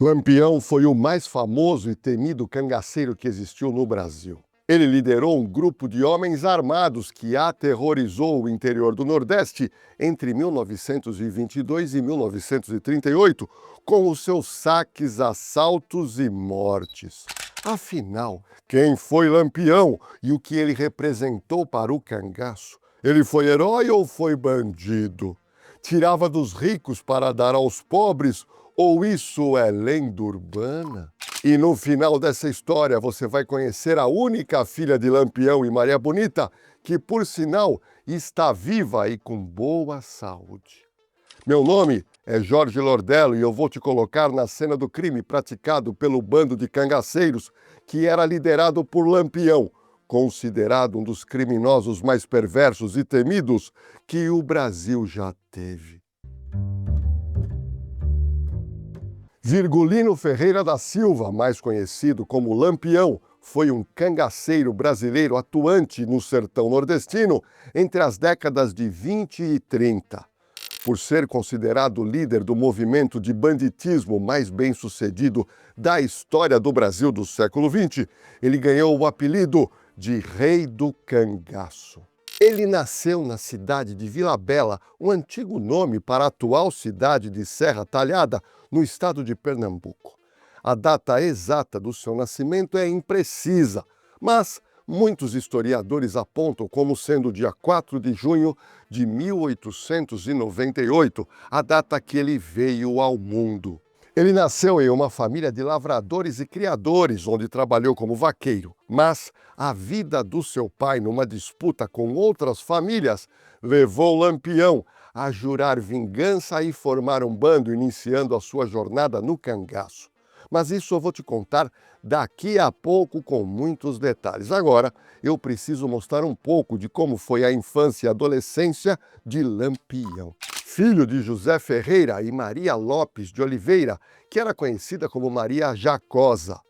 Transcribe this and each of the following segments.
Lampião foi o mais famoso e temido cangaceiro que existiu no Brasil. Ele liderou um grupo de homens armados que aterrorizou o interior do Nordeste entre 1922 e 1938, com os seus saques, assaltos e mortes. Afinal, quem foi Lampião e o que ele representou para o cangaço? Ele foi herói ou foi bandido? Tirava dos ricos para dar aos pobres? Ou isso é lenda urbana? E no final dessa história você vai conhecer a única filha de Lampião e Maria Bonita, que por sinal está viva e com boa saúde. Meu nome é Jorge Lordello e eu vou te colocar na cena do crime praticado pelo bando de cangaceiros que era liderado por Lampião, considerado um dos criminosos mais perversos e temidos que o Brasil já teve. Virgulino Ferreira da Silva, mais conhecido como Lampião, foi um cangaceiro brasileiro atuante no sertão nordestino entre as décadas de 20 e 30. Por ser considerado o líder do movimento de banditismo mais bem-sucedido da história do Brasil do século XX, ele ganhou o apelido de Rei do Cangaço. Ele nasceu na cidade de Vila Bela, um antigo nome para a atual cidade de Serra Talhada, no estado de Pernambuco. A data exata do seu nascimento é imprecisa, mas muitos historiadores apontam como sendo dia 4 de junho de 1898, a data que ele veio ao mundo. Ele nasceu em uma família de lavradores e criadores, onde trabalhou como vaqueiro, mas a vida do seu pai numa disputa com outras famílias levou Lampião a jurar vingança e formar um bando, iniciando a sua jornada no cangaço. Mas isso eu vou te contar daqui a pouco com muitos detalhes. Agora, eu preciso mostrar um pouco de como foi a infância e adolescência de Lampião. Filho de José Ferreira e Maria Lopes de Oliveira, que era conhecida como Maria Jacosa.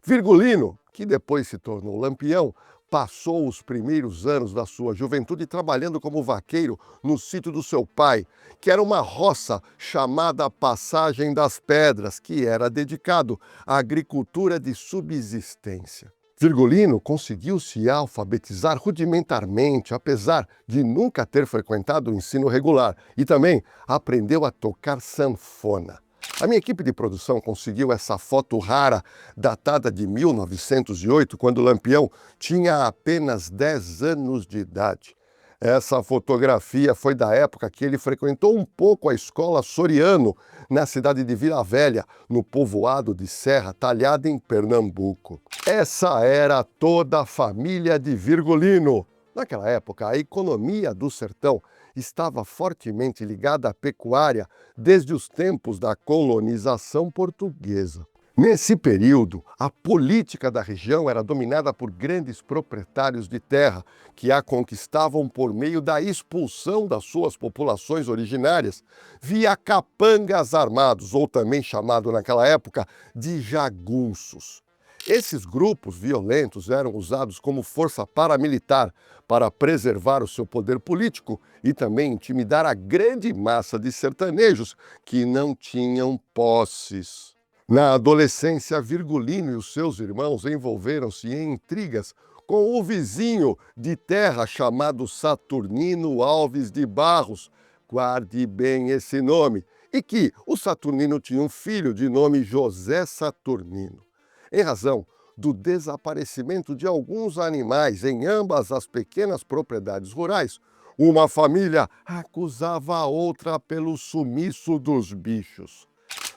Virgulino, que depois se tornou Lampião, passou os primeiros anos da sua juventude trabalhando como vaqueiro no sítio do seu pai, que era uma roça chamada Passagem das Pedras, que era dedicado à agricultura de subsistência. Virgulino conseguiu se alfabetizar rudimentarmente, apesar de nunca ter frequentado o ensino regular, e também aprendeu a tocar sanfona. A minha equipe de produção conseguiu essa foto rara, datada de 1908, quando Lampião tinha apenas 10 anos de idade. Essa fotografia foi da época que ele frequentou um pouco a escola Soriano, na cidade de Vila Velha, no povoado de Serra Talhada, em Pernambuco. Essa era toda a família de Virgulino. Naquela época, a economia do sertão estava fortemente ligada à pecuária desde os tempos da colonização portuguesa. Nesse período, a política da região era dominada por grandes proprietários de terra, que a conquistavam por meio da expulsão das suas populações originárias, via capangas armados, ou também chamado naquela época de jagunços. Esses grupos violentos eram usados como força paramilitar para preservar o seu poder político e também intimidar a grande massa de sertanejos que não tinham posses. Na adolescência, Virgulino e os seus irmãos envolveram-se em intrigas com o vizinho de terra chamado Saturnino Alves de Barros, guarde bem esse nome, e que o Saturnino tinha um filho de nome José Saturnino. Em razão do desaparecimento de alguns animais em ambas as pequenas propriedades rurais, uma família acusava a outra pelo sumiço dos bichos.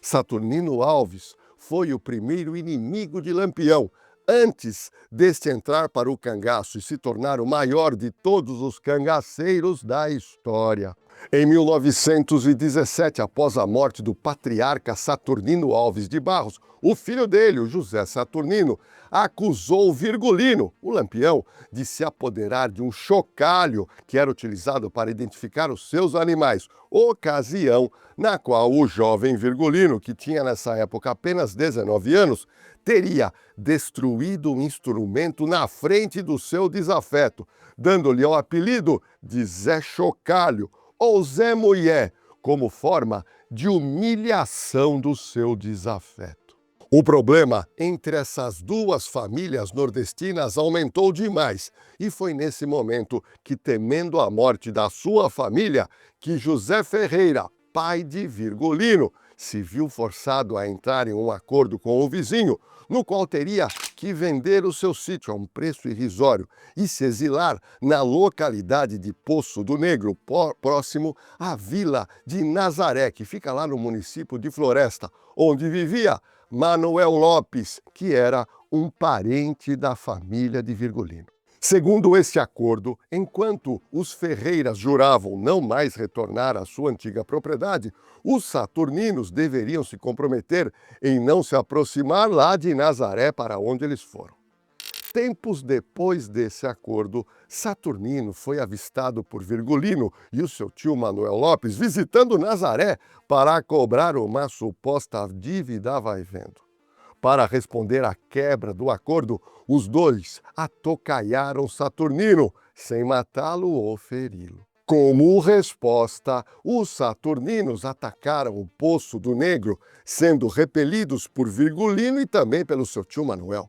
Saturnino Alves foi o primeiro inimigo de Lampião, antes deste entrar para o cangaço e se tornar o maior de todos os cangaceiros da história. Em 1917, após a morte do patriarca Saturnino Alves de Barros, o filho dele, o José Saturnino, acusou Virgulino, o Lampião, de se apoderar de um chocalho que era utilizado para identificar os seus animais, ocasião na qual o jovem Virgulino, que tinha nessa época apenas 19 anos, teria destruído um instrumento na frente do seu desafeto, dando-lhe o apelido de Zé Chocalho, ou Zé Mulher, como forma de humilhação do seu desafeto. O problema entre essas duas famílias nordestinas aumentou demais, e foi nesse momento que, temendo a morte da sua família, que José Ferreira, pai de Virgulino, se viu forçado a entrar em um acordo com o vizinho, no qual teria que vender o seu sítio a um preço irrisório e se exilar na localidade de Poço do Negro, próximo à vila de Nazaré, que fica lá no município de Floresta, onde vivia Manuel Lopes, que era um parente da família de Virgulino. Segundo este acordo, enquanto os Ferreiras juravam não mais retornar à sua antiga propriedade, os saturninos deveriam se comprometer em não se aproximar lá de Nazaré, para onde eles foram. Tempos depois desse acordo, Saturnino foi avistado por Virgulino e o seu tio Manuel Lopes visitando Nazaré para cobrar uma suposta dívida vai vendo. Para responder à quebra do acordo, os dois atocaiaram Saturnino, sem matá-lo ou feri-lo. Como resposta, os saturninos atacaram o Poço do Negro, sendo repelidos por Virgulino e também pelo seu tio Manuel.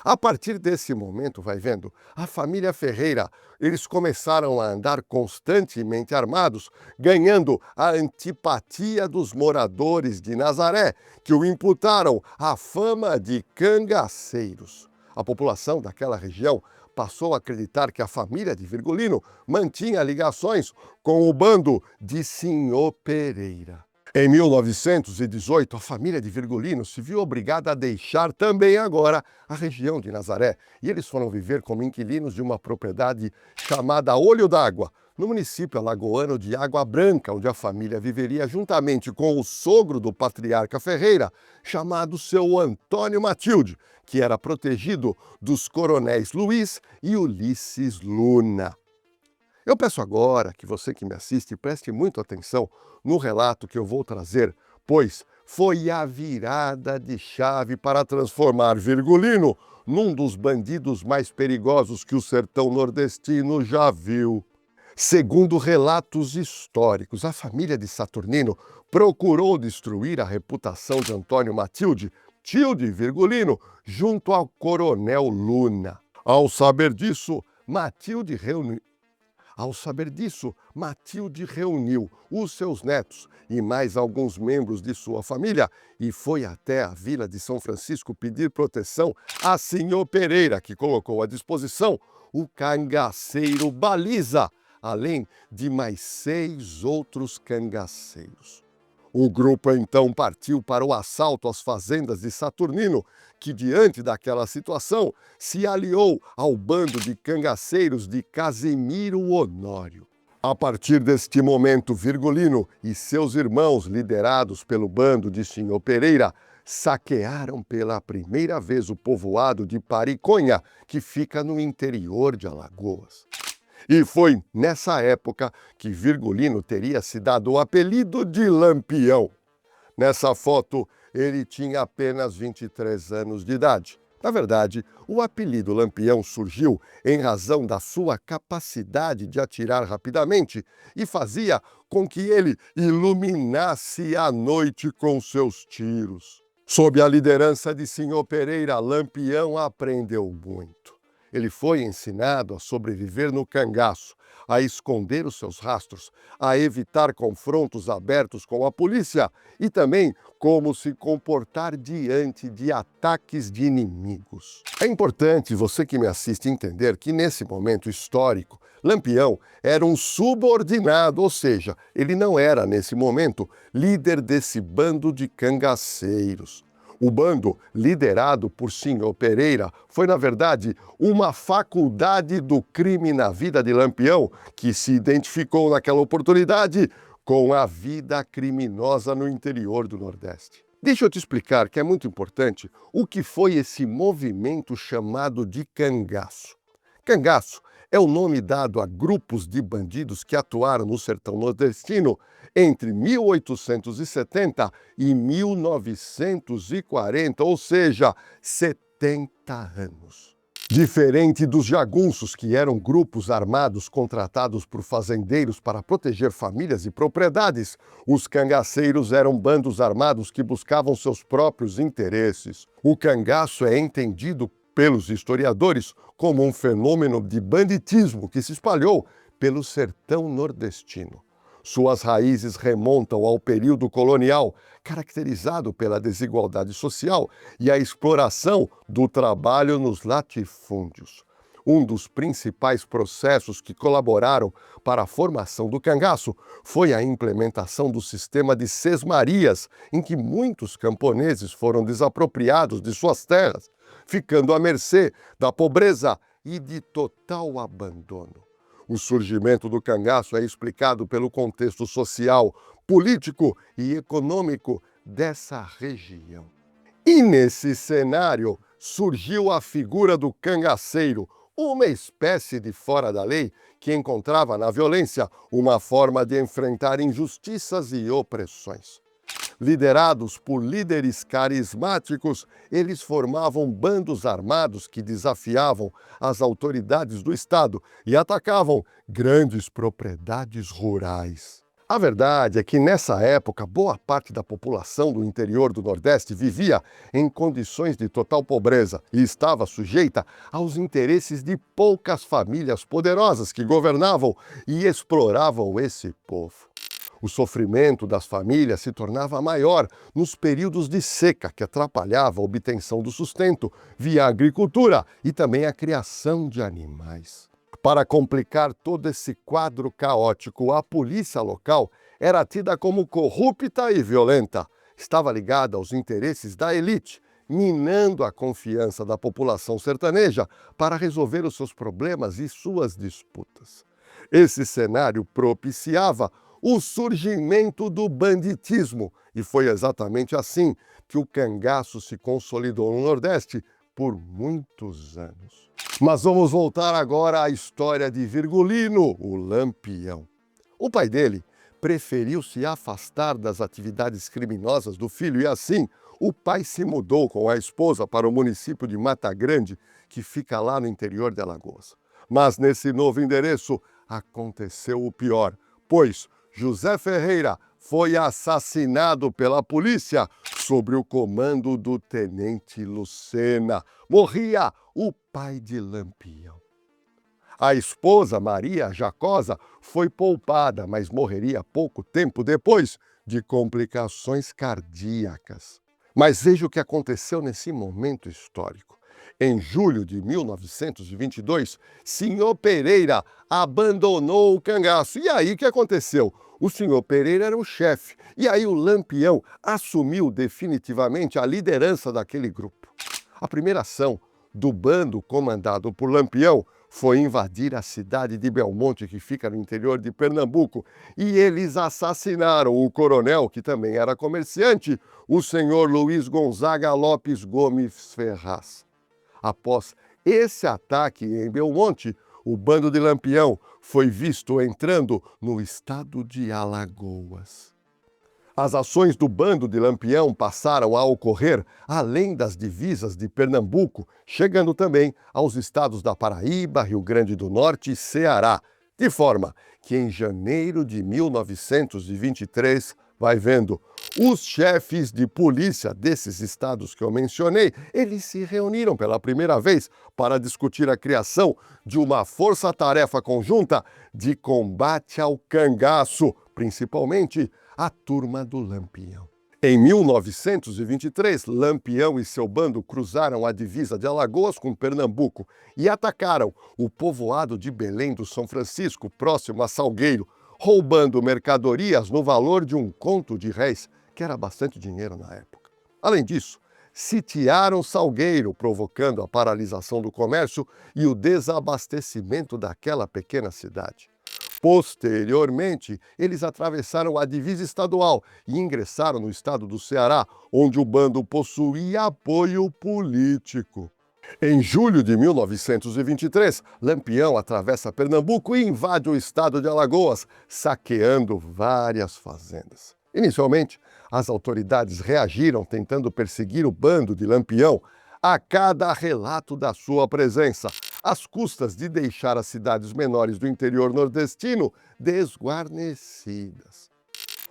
A partir desse momento, vai vendo, a família Ferreira, eles começaram a andar constantemente armados, ganhando a antipatia dos moradores de Nazaré, que o imputaram à fama de cangaceiros. A população daquela região passou a acreditar que a família de Virgulino mantinha ligações com o bando de Senhor Pereira. Em 1918, a família de Virgulino se viu obrigada a deixar também agora a região de Nazaré, e eles foram viver como inquilinos de uma propriedade chamada Olho d'Água, no município alagoano de Água Branca, onde a família viveria juntamente com o sogro do patriarca Ferreira, chamado seu Antônio Matilde, que era protegido dos coronéis Luiz e Ulisses Luna. Eu peço agora que você que me assiste preste muita atenção no relato que eu vou trazer, pois foi a virada de chave para transformar Virgulino num dos bandidos mais perigosos que o sertão nordestino já viu. Segundo relatos históricos, a família de Saturnino procurou destruir a reputação de Antônio Matilde, tio de Virgulino, junto ao coronel Luna. Ao saber disso, Matilde reuniu os seus netos e mais alguns membros de sua família e foi até a vila de São Francisco pedir proteção a Senhor Pereira, que colocou à disposição o cangaceiro Baliza, além de mais 6 outros cangaceiros. O grupo então partiu para o assalto às fazendas de Saturnino, que diante daquela situação se aliou ao bando de cangaceiros de Casimiro Honório. A partir deste momento, Virgulino e seus irmãos, liderados pelo bando de Senhor Pereira, saquearam pela primeira vez o povoado de Pariconha, que fica no interior de Alagoas. E foi nessa época que Virgulino teria se dado o apelido de Lampião. Nessa foto, ele tinha apenas 23 anos de idade. Na verdade, o apelido Lampião surgiu em razão da sua capacidade de atirar rapidamente e fazia com que ele iluminasse a noite com seus tiros. Sob a liderança de Senhor Pereira, Lampião aprendeu muito. Ele foi ensinado a sobreviver no cangaço, a esconder os seus rastros, a evitar confrontos abertos com a polícia e também como se comportar diante de ataques de inimigos. É importante você que me assiste entender que nesse momento histórico, Lampião era um subordinado, ou seja, ele não era nesse momento líder desse bando de cangaceiros. O bando, liderado por Senhor Pereira, foi, na verdade, uma faculdade do crime na vida de Lampião, que se identificou naquela oportunidade com a vida criminosa no interior do Nordeste. Deixa eu te explicar, que é muito importante, o que foi esse movimento chamado de cangaço. Cangaço é o nome dado a grupos de bandidos que atuaram no sertão nordestino entre 1870 e 1940, ou seja, 70 anos. Diferente dos jagunços, que eram grupos armados contratados por fazendeiros para proteger famílias e propriedades, os cangaceiros eram bandos armados que buscavam seus próprios interesses. O cangaço é entendido pelos historiadores como um fenômeno de banditismo que se espalhou pelo sertão nordestino. Suas raízes remontam ao período colonial, caracterizado pela desigualdade social e a exploração do trabalho nos latifúndios. Um dos principais processos que colaboraram para a formação do cangaço foi a implementação do sistema de sesmarias, em que muitos camponeses foram desapropriados de suas terras, ficando à mercê da pobreza e de total abandono. O surgimento do cangaço é explicado pelo contexto social, político e econômico dessa região. E nesse cenário surgiu a figura do cangaceiro, uma espécie de fora da lei que encontrava na violência uma forma de enfrentar injustiças e opressões. Liderados por líderes carismáticos, eles formavam bandos armados que desafiavam as autoridades do Estado e atacavam grandes propriedades rurais. A verdade é que, nessa época, boa parte da população do interior do Nordeste vivia em condições de total pobreza e estava sujeita aos interesses de poucas famílias poderosas que governavam e exploravam esse povo. O sofrimento das famílias se tornava maior nos períodos de seca, que atrapalhava a obtenção do sustento via agricultura e também a criação de animais. Para complicar todo esse quadro caótico, a polícia local era tida como corrupta e violenta. Estava ligada aos interesses da elite, minando a confiança da população sertaneja para resolver os seus problemas e suas disputas. Esse cenário propiciava o surgimento do banditismo, e foi exatamente assim que o cangaço se consolidou no Nordeste por muitos anos. Mas vamos voltar agora à história de Virgulino, o Lampião. O pai dele preferiu se afastar das atividades criminosas do filho e assim o pai se mudou com a esposa para o município de Mata Grande, que fica lá no interior de Alagoas. Mas nesse novo endereço aconteceu o pior, pois José Ferreira foi assassinado pela polícia sob o comando do tenente Lucena. Morria o pai de Lampião. A esposa, Maria Jacosa, foi poupada, mas morreria pouco tempo depois de complicações cardíacas. Mas veja o que aconteceu nesse momento histórico. Em julho de 1922, Senhor Pereira abandonou o cangaço. E aí o que aconteceu? O senhor Pereira era o chefe. E aí o Lampião assumiu definitivamente a liderança daquele grupo. A primeira ação do bando comandado por Lampião foi invadir a cidade de Belmonte, que fica no interior de Pernambuco, e eles assassinaram o coronel, que também era comerciante, o senhor Luiz Gonzaga Lopes Gomes Ferraz. Após esse ataque em Belmonte, o bando de Lampião foi visto entrando no estado de Alagoas. As ações do bando de Lampião passaram a ocorrer além das divisas de Pernambuco, chegando também aos estados da Paraíba, Rio Grande do Norte e Ceará, de forma que em janeiro de 1923, vai vendo, os chefes de polícia desses estados que eu mencionei, eles se reuniram pela primeira vez para discutir a criação de uma força-tarefa conjunta de combate ao cangaço, principalmente a turma do Lampião. Em 1923, Lampião e seu bando cruzaram a divisa de Alagoas com Pernambuco e atacaram o povoado de Belém do São Francisco, próximo a Salgueiro, roubando mercadorias no valor de um conto de réis, que era bastante dinheiro na época. Além disso, sitiaram Salgueiro, provocando a paralisação do comércio e o desabastecimento daquela pequena cidade. Posteriormente, eles atravessaram a divisa estadual e ingressaram no estado do Ceará, onde o bando possuía apoio político. Em julho de 1923, Lampião atravessa Pernambuco e invade o estado de Alagoas, saqueando várias fazendas. Inicialmente, as autoridades reagiram tentando perseguir o bando de Lampião, a cada relato da sua presença, às custas de deixar as cidades menores do interior nordestino desguarnecidas.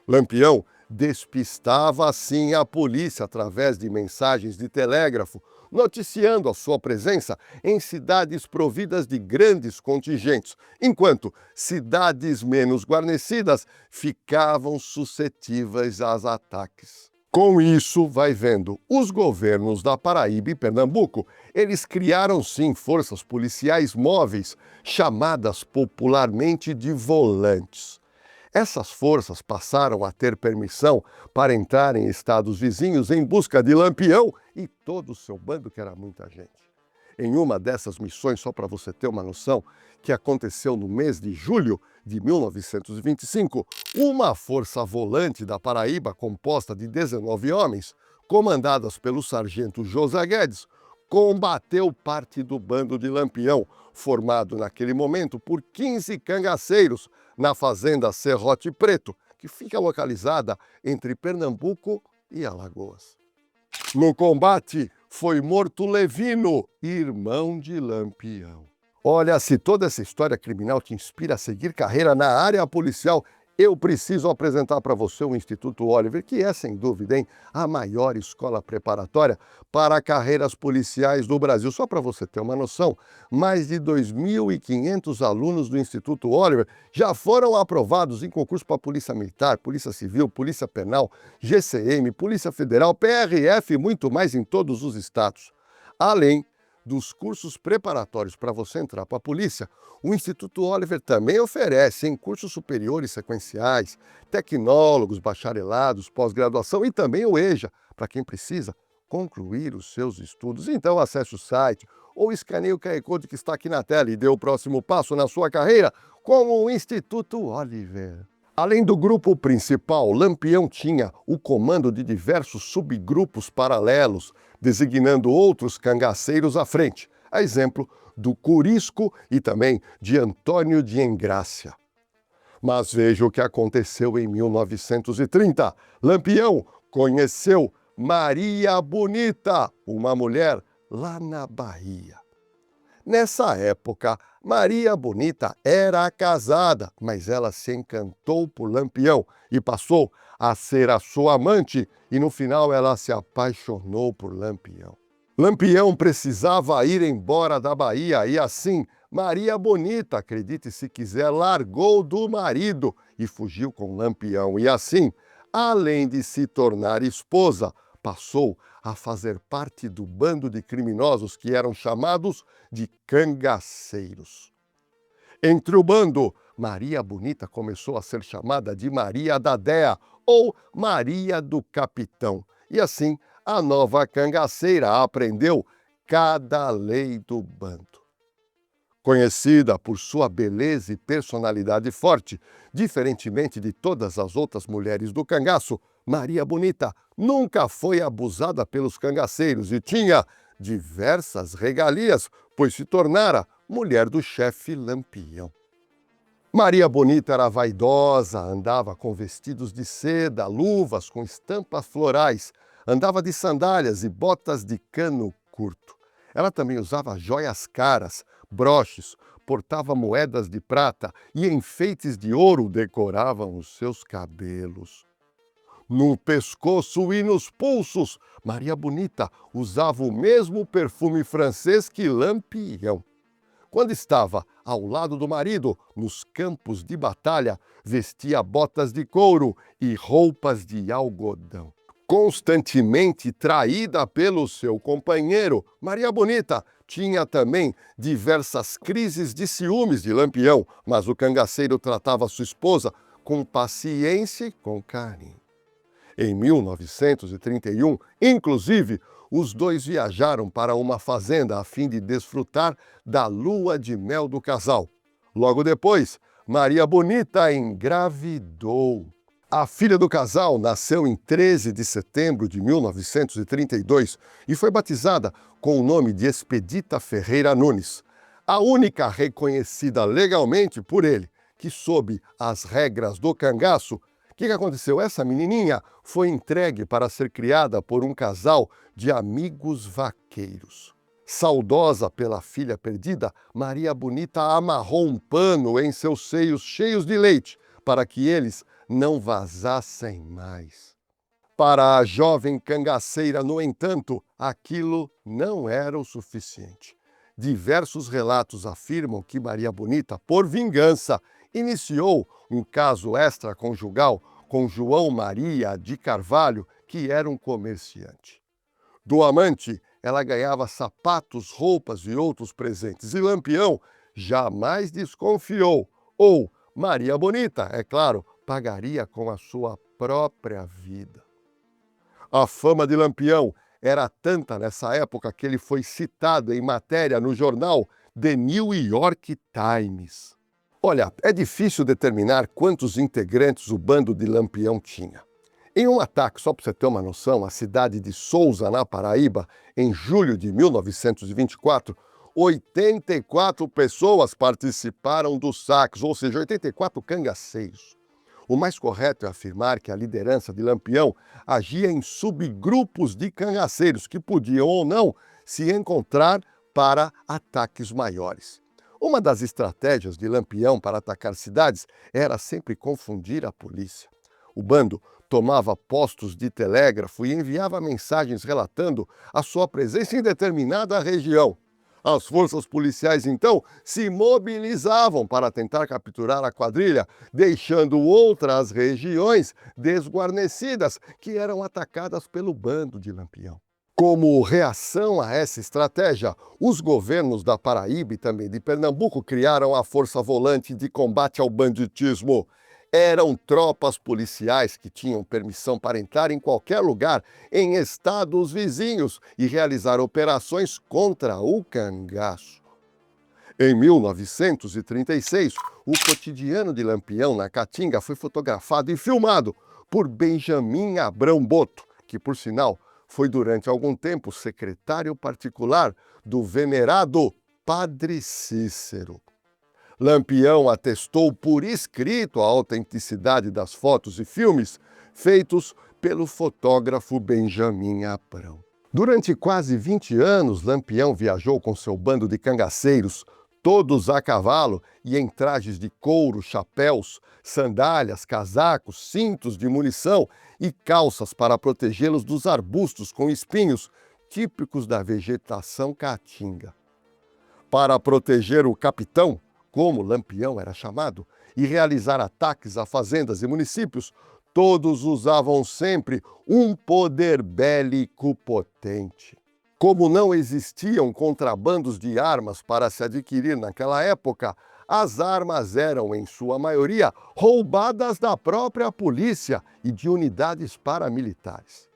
Lampião despistava assim a polícia através de mensagens de telégrafo, noticiando a sua presença em cidades providas de grandes contingentes, enquanto cidades menos guarnecidas ficavam suscetíveis aos ataques. Com isso, vai vendo, os governos da Paraíba e Pernambuco, eles criaram sim forças policiais móveis, chamadas popularmente de volantes. Essas forças passaram a ter permissão para entrar em estados vizinhos em busca de Lampião e todo o seu bando, que era muita gente. Em uma dessas missões, só para você ter uma noção, que aconteceu no mês de julho de 1925, uma força volante da Paraíba, composta de 19 homens, comandadas pelo sargento José Guedes, combateu parte do bando de Lampião, formado naquele momento por 15 cangaceiros, na fazenda Serrote Preto, que fica localizada entre Pernambuco e Alagoas. No combate foi morto Levino, irmão de Lampião. Olha, se toda essa história criminal te inspira a seguir carreira na área policial, eu preciso apresentar para você o Instituto Oliver, que é, sem dúvida, a maior escola preparatória para carreiras policiais do Brasil. Só para você ter uma noção, mais de 2.500 alunos do Instituto Oliver já foram aprovados em concurso para Polícia Militar, Polícia Civil, Polícia Penal, GCM, Polícia Federal, PRF e muito mais em todos os estados. Além dos cursos preparatórios para você entrar para a polícia, o Instituto Oliver também oferece em cursos superiores sequenciais, tecnólogos, bacharelados, pós-graduação e também o EJA, para quem precisa concluir os seus estudos. Então acesse o site ou escaneie o QR Code que está aqui na tela e dê o próximo passo na sua carreira com o Instituto Oliver. Além do grupo principal, Lampião tinha o comando de diversos subgrupos paralelos, designando outros cangaceiros à frente, a exemplo do Curisco e também de Antônio de Engrácia. Mas veja o que aconteceu em 1930. Lampião conheceu Maria Bonita, uma mulher lá na Bahia. Nessa época, Maria Bonita era casada, mas ela se encantou por Lampião e passou a ser a sua amante, e no final ela se apaixonou por Lampião. Lampião precisava ir embora da Bahia e assim Maria Bonita, acredite se quiser, largou do marido e fugiu com Lampião. E assim, além de se tornar esposa, passou a fazer parte do bando de criminosos que eram chamados de cangaceiros. Entre o bando, Maria Bonita começou a ser chamada de Maria da Déa ou Maria do Capitão. E assim, a nova cangaceira aprendeu cada lei do bando. Conhecida por sua beleza e personalidade forte, diferentemente de todas as outras mulheres do cangaço, Maria Bonita nunca foi abusada pelos cangaceiros e tinha diversas regalias, pois se tornara mulher do chefe Lampião. Maria Bonita era vaidosa, andava com vestidos de seda, luvas com estampas florais, andava de sandálias e botas de cano curto. Ela também usava joias caras, broches, portava moedas de prata e enfeites de ouro decoravam os seus cabelos. No pescoço e nos pulsos, Maria Bonita usava o mesmo perfume francês que Lampião. Quando estava ao lado do marido, nos campos de batalha, vestia botas de couro e roupas de algodão. Constantemente traída pelo seu companheiro, Maria Bonita tinha também diversas crises de ciúmes de Lampião, mas o cangaceiro tratava sua esposa com paciência e com carinho. Em 1931, inclusive, os dois viajaram para uma fazenda a fim de desfrutar da lua de mel do casal. Logo depois, Maria Bonita engravidou. A filha do casal nasceu em 13 de setembro de 1932 e foi batizada com o nome de Expedita Ferreira Nunes, a única reconhecida legalmente por ele, que sob as regras do cangaço, que aconteceu? Essa menininha foi entregue para ser criada por um casal de amigos vaqueiros. Saudosa pela filha perdida, Maria Bonita amarrou um pano em seus seios cheios de leite para que eles não vazassem mais. Para a jovem cangaceira, no entanto, aquilo não era o suficiente. Diversos relatos afirmam que Maria Bonita, por vingança, iniciou um caso extraconjugal com João Maria de Carvalho, que era um comerciante. Do amante, ela ganhava sapatos, roupas e outros presentes, e Lampião jamais desconfiou. Ou Maria Bonita, é claro, pagaria com a sua própria vida. A fama de Lampião era tanta nessa época que ele foi citado em matéria no jornal The New York Times. Olha, é difícil determinar quantos integrantes o bando de Lampião tinha. Em um ataque, só para você ter uma noção, à cidade de Sousa, na Paraíba, em julho de 1924, 84 pessoas participaram dos saques, ou seja, 84 cangaceiros. O mais correto é afirmar que a liderança de Lampião agia em subgrupos de cangaceiros que podiam ou não se encontrar para ataques maiores. Uma das estratégias de Lampião para atacar cidades era sempre confundir a polícia. O bando tomava postos de telégrafo e enviava mensagens relatando a sua presença em determinada região. As forças policiais, então, se mobilizavam para tentar capturar a quadrilha, deixando outras regiões desguarnecidas que eram atacadas pelo bando de Lampião. Como reação a essa estratégia, os governos da Paraíba e também de Pernambuco criaram a Força Volante de Combate ao Banditismo. Eram tropas policiais que tinham permissão para entrar em qualquer lugar em estados vizinhos e realizar operações contra o cangaço. Em 1936, o cotidiano de Lampião, na Caatinga, foi fotografado e filmado por Benjamin Abrão Boto, que, por sinal, foi durante algum tempo secretário particular do venerado Padre Cícero. Lampião atestou por escrito a autenticidade das fotos e filmes feitos pelo fotógrafo Benjamin Abrão. Durante quase 20 anos, Lampião viajou com seu bando de cangaceiros, todos a cavalo e em trajes de couro, chapéus, sandálias, casacos, cintos de munição e calças para protegê-los dos arbustos com espinhos típicos da vegetação caatinga. Para proteger o capitão, como Lampião era chamado, e realizar ataques a fazendas e municípios, todos usavam sempre um poder bélico potente. Como não existiam contrabandos de armas para se adquirir naquela época, as armas eram, em sua maioria, roubadas da própria polícia e de unidades paramilitares.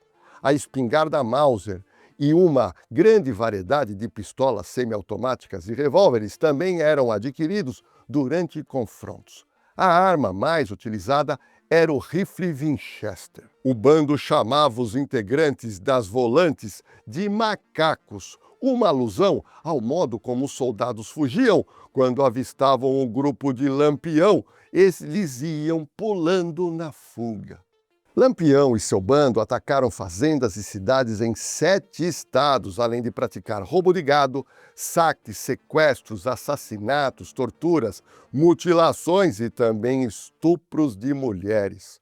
A espingarda Mauser e uma grande variedade de pistolas semiautomáticas e revólveres também eram adquiridos durante confrontos. A arma mais utilizada era o rifle Winchester. O bando chamava os integrantes das volantes de macacos, uma alusão ao modo como os soldados fugiam quando avistavam um grupo de Lampião. Eles iam pulando na fuga. Lampião e seu bando atacaram fazendas e cidades em 7 estados, além de praticar roubo de gado, saques, sequestros, assassinatos, torturas, mutilações e também estupros de mulheres.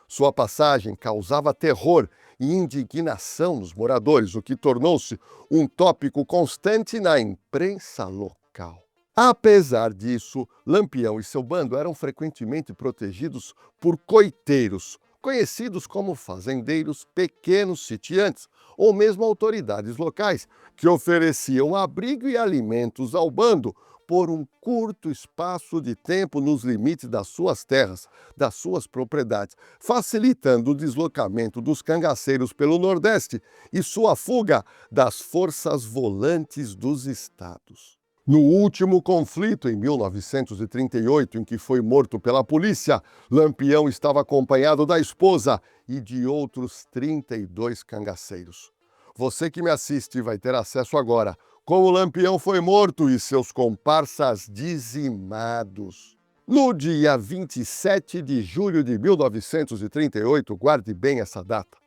Sua passagem causava terror e indignação nos moradores, o que tornou-se um tópico constante na imprensa local. Apesar disso, Lampião e seu bando eram frequentemente protegidos por coiteiros, conhecidos como fazendeiros, pequenos sitiantes ou mesmo autoridades locais, que ofereciam abrigo e alimentos ao bando por um curto espaço de tempo nos limites das suas terras, das suas propriedades, facilitando o deslocamento dos cangaceiros pelo Nordeste e sua fuga das forças volantes dos estados. No último conflito, em 1938, em que foi morto pela polícia, Lampião estava acompanhado da esposa e de outros 32 cangaceiros. Você que me assiste vai ter acesso agora como Lampião foi morto e seus comparsas dizimados. No dia 27 de julho de 1938, guarde bem essa data,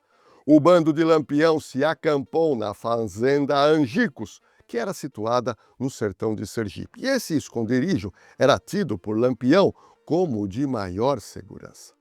o bando de Lampião se acampou na fazenda Angicos, que era situada no sertão de Sergipe. E esse esconderijo era tido por Lampião como o de maior segurança.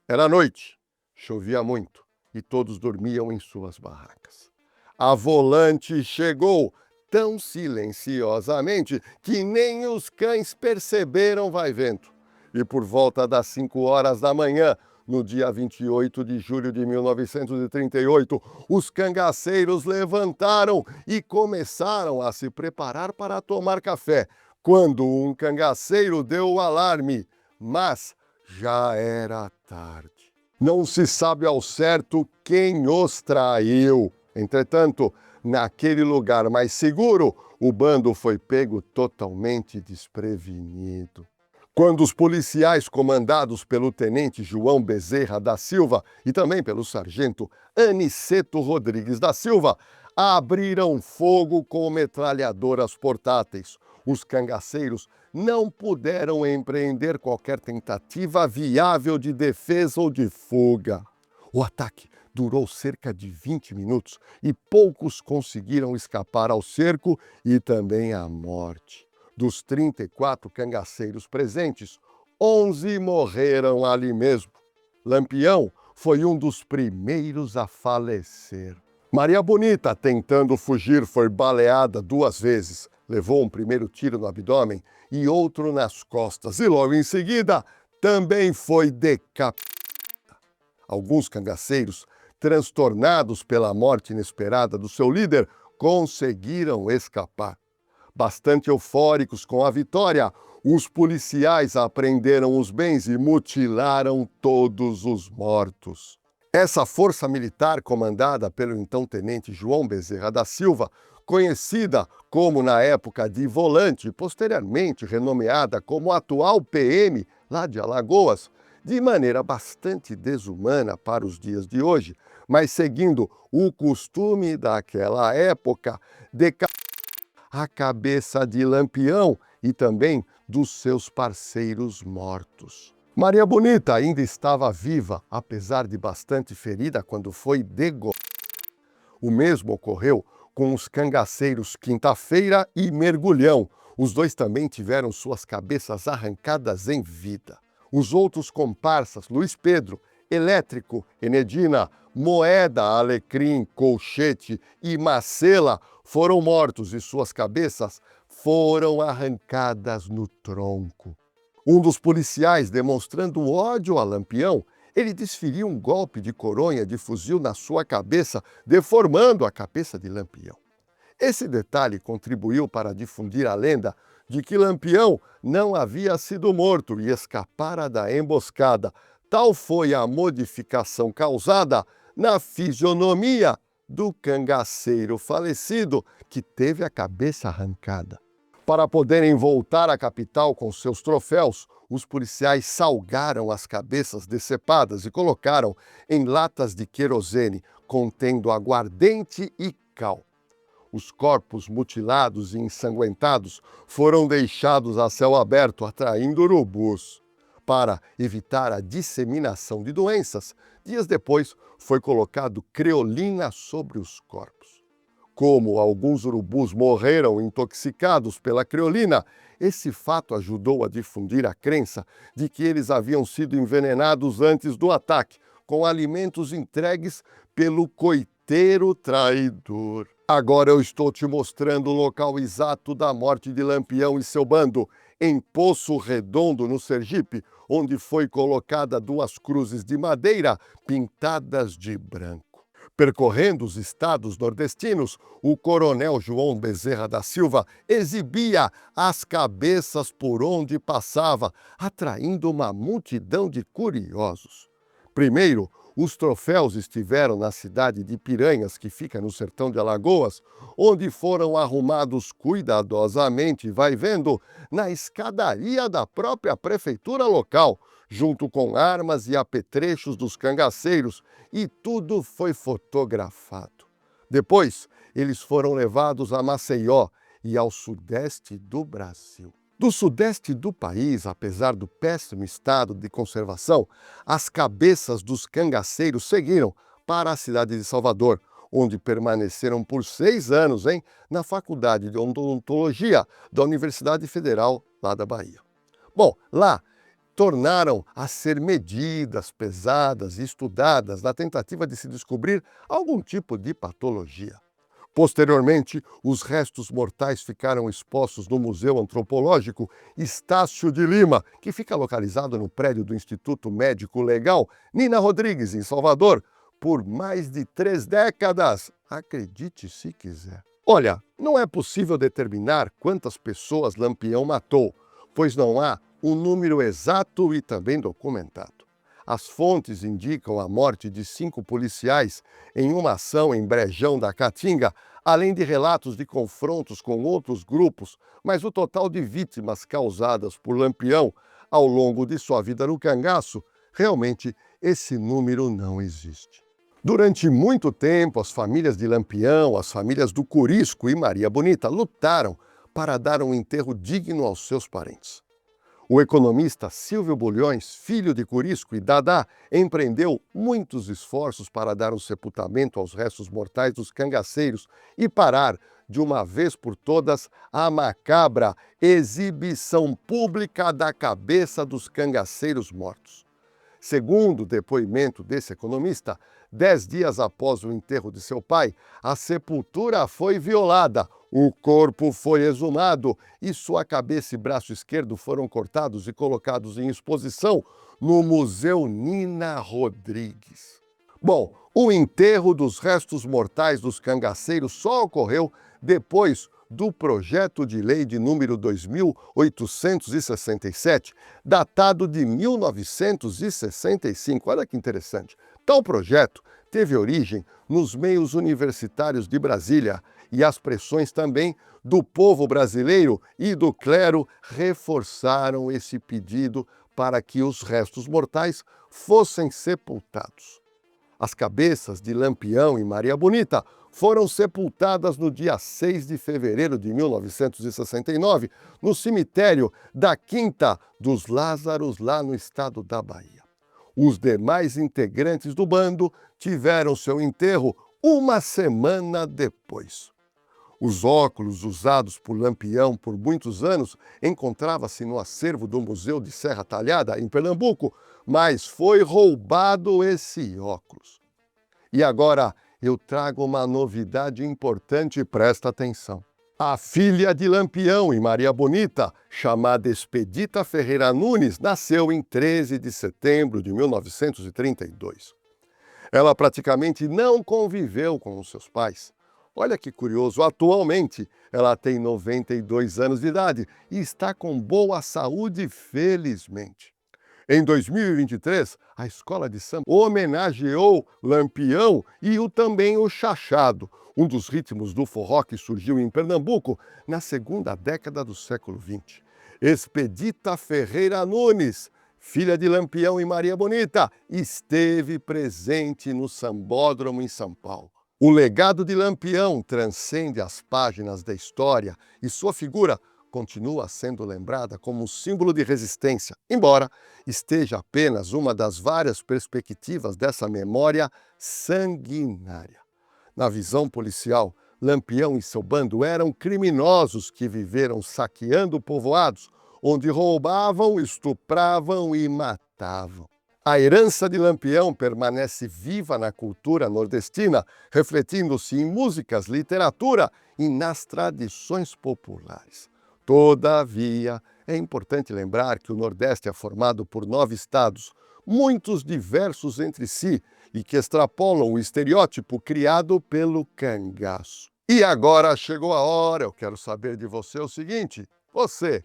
Era noite, chovia muito e todos dormiam em suas barracas. A volante chegou tão silenciosamente que nem os cães perceberam vai-vento. E por volta das 5 horas da manhã, no dia 28 de julho de 1938, os cangaceiros levantaram e começaram a se preparar para tomar café, quando um cangaceiro deu o alarme, mas já era tarde. Não se sabe ao certo quem os traiu. Entretanto, naquele lugar mais seguro, o bando foi pego totalmente desprevenido. Quando os policiais comandados pelo tenente João Bezerra da Silva e também pelo sargento Aniceto Rodrigues da Silva abriram fogo com metralhadoras portáteis, os cangaceiros não puderam empreender qualquer tentativa viável de defesa ou de fuga. O ataque durou cerca de 20 minutos e poucos conseguiram escapar ao cerco e também à morte. Dos 34 cangaceiros presentes, 11 morreram ali mesmo. Lampião foi um dos primeiros a falecer. Maria Bonita, tentando fugir, foi baleada 2 vezes. Levou um primeiro tiro no abdômen e outro nas costas. E logo em seguida, também foi decapitada. Alguns cangaceiros, transtornados pela morte inesperada do seu líder, conseguiram escapar. Bastante eufóricos com a vitória, os policiais apreenderam os bens e mutilaram todos os mortos. Essa força militar, comandada pelo então tenente João Bezerra da Silva, conhecida como na época de Volante e posteriormente renomeada como atual PM lá de Alagoas, de maneira bastante desumana para os dias de hoje, mas seguindo o costume daquela época, a cabeça de Lampião e também dos seus parceiros mortos. Maria Bonita ainda estava viva, apesar de bastante ferida, quando foi degolada. O mesmo ocorreu com os cangaceiros Quinta-feira e Mergulhão. Os dois também tiveram suas cabeças arrancadas em vida. Os outros comparsas, Luiz Pedro, Elétrico, Enedina, Moeda, Alecrim, Colchete e Macela, foram mortos e suas cabeças foram arrancadas no tronco. Um dos policiais, demonstrando ódio a Lampião, ele desferiu um golpe de coronha de fuzil na sua cabeça, deformando a cabeça de Lampião. Esse detalhe contribuiu para difundir a lenda de que Lampião não havia sido morto e escapara da emboscada. Tal foi a modificação causada na fisionomia do cangaceiro falecido, que teve a cabeça arrancada. Para poderem voltar à capital com seus troféus, os policiais salgaram as cabeças decepadas e colocaram em latas de querosene, contendo aguardente e cal. Os corpos mutilados e ensanguentados foram deixados a céu aberto, atraindo urubus. Para evitar a disseminação de doenças, dias depois foi colocado creolina sobre os corpos. Como alguns urubus morreram intoxicados pela creolina, esse fato ajudou a difundir a crença de que eles haviam sido envenenados antes do ataque, com alimentos entregues pelo coiteiro traidor. Agora eu estou te mostrando o local exato da morte de Lampião e seu bando, em Poço Redondo, no Sergipe, onde foi colocada 2 cruzes de madeira pintadas de branco. Percorrendo os estados nordestinos, o coronel João Bezerra da Silva exibia as cabeças por onde passava, atraindo uma multidão de curiosos. Primeiro, os troféus estiveram na cidade de Piranhas, que fica no sertão de Alagoas, onde foram arrumados cuidadosamente, vai vendo, na escadaria da própria prefeitura local, junto com armas e apetrechos dos cangaceiros, e tudo foi fotografado. Depois, eles foram levados a Maceió e ao sudeste do Brasil. Do sudeste do país, apesar do péssimo estado de conservação, as cabeças dos cangaceiros seguiram para a cidade de Salvador, onde permaneceram por 6 anos, na Faculdade de Odontologia da Universidade Federal lá da Bahia. Bom, lá tornaram a ser medidas, pesadas e estudadas na tentativa de se descobrir algum tipo de patologia. Posteriormente, os restos mortais ficaram expostos no Museu Antropológico Estácio de Lima, que fica localizado no prédio do Instituto Médico Legal Nina Rodrigues, em Salvador, por mais de 3 décadas. Acredite se quiser. Olha, não é possível determinar quantas pessoas Lampião matou, pois não há um número exato e também documentado. As fontes indicam a morte de 5 policiais em uma ação em Brejão da Caatinga, além de relatos de confrontos com outros grupos, mas o total de vítimas causadas por Lampião ao longo de sua vida no cangaço, realmente esse número não existe. Durante muito tempo, as famílias de Lampião, as famílias do Corisco e Maria Bonita lutaram para dar um enterro digno aos seus parentes. O economista Silvio Bulhões, filho de Corisco e Dadá, empreendeu muitos esforços para dar um sepultamento aos restos mortais dos cangaceiros e parar, de uma vez por todas, a macabra exibição pública da cabeça dos cangaceiros mortos. Segundo o depoimento desse economista, 10 dias após o enterro de seu pai, a sepultura foi violada, o corpo foi exumado e sua cabeça e braço esquerdo foram cortados e colocados em exposição no Museu Nina Rodrigues. Bom, o enterro dos restos mortais dos cangaceiros só ocorreu depois do projeto de lei de número 2867, datado de 1965. Olha que interessante. Tal projeto teve origem nos meios universitários de Brasília e as pressões também do povo brasileiro e do clero reforçaram esse pedido para que os restos mortais fossem sepultados. As cabeças de Lampião e Maria Bonita foram sepultadas no dia 6 de fevereiro de 1969, no cemitério da Quinta dos Lázaros, lá no estado da Bahia. Os demais integrantes do bando tiveram seu enterro uma semana depois. Os óculos usados por Lampião por muitos anos encontrava-se no acervo do Museu de Serra Talhada, em Pernambuco, mas foi roubado esse óculos. E agora eu trago uma novidade importante, presta atenção. A filha de Lampião e Maria Bonita, chamada Expedita Ferreira Nunes, nasceu em 13 de setembro de 1932. Ela praticamente não conviveu com os seus pais. Olha que curioso, atualmente ela tem 92 anos de idade e está com boa saúde, felizmente. Em 2023, a Escola de Samba homenageou Lampião e também o chachado, um dos ritmos do forró que surgiu em Pernambuco na segunda década do século XX. Expedita Ferreira Nunes, filha de Lampião e Maria Bonita, esteve presente no Sambódromo em São Paulo. O legado de Lampião transcende as páginas da história e sua figura continua sendo lembrada como um símbolo de resistência, embora esteja apenas uma das várias perspectivas dessa memória sanguinária. Na visão policial, Lampião e seu bando eram criminosos que viveram saqueando povoados, onde roubavam, estupravam e matavam. A herança de Lampião permanece viva na cultura nordestina, refletindo-se em músicas, literatura e nas tradições populares. Todavia, é importante lembrar que o Nordeste é formado por 9 estados, muitos diversos entre si, e que extrapolam o estereótipo criado pelo cangaço. E agora chegou a hora, eu quero saber de você o seguinte: você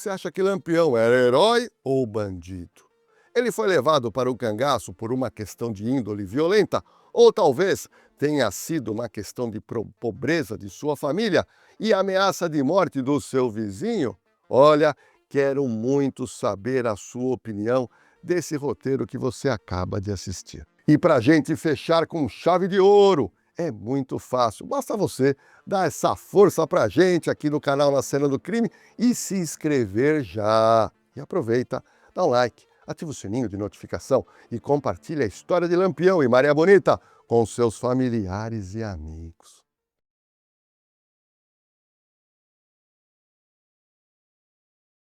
acha que Lampião era herói ou bandido? Ele foi levado para o cangaço por uma questão de índole violenta, ou talvez tenha sido uma questão de pobreza de sua família e ameaça de morte do seu vizinho? Olha, quero muito saber a sua opinião desse roteiro que você acaba de assistir. E para a gente fechar com chave de ouro, É muito fácil, basta você dar essa força pra gente aqui no canal Na Cena do Crime e se inscrever já. E aproveita, dá um like, ativa o sininho de notificação e compartilha a história de Lampião e Maria Bonita com seus familiares e amigos.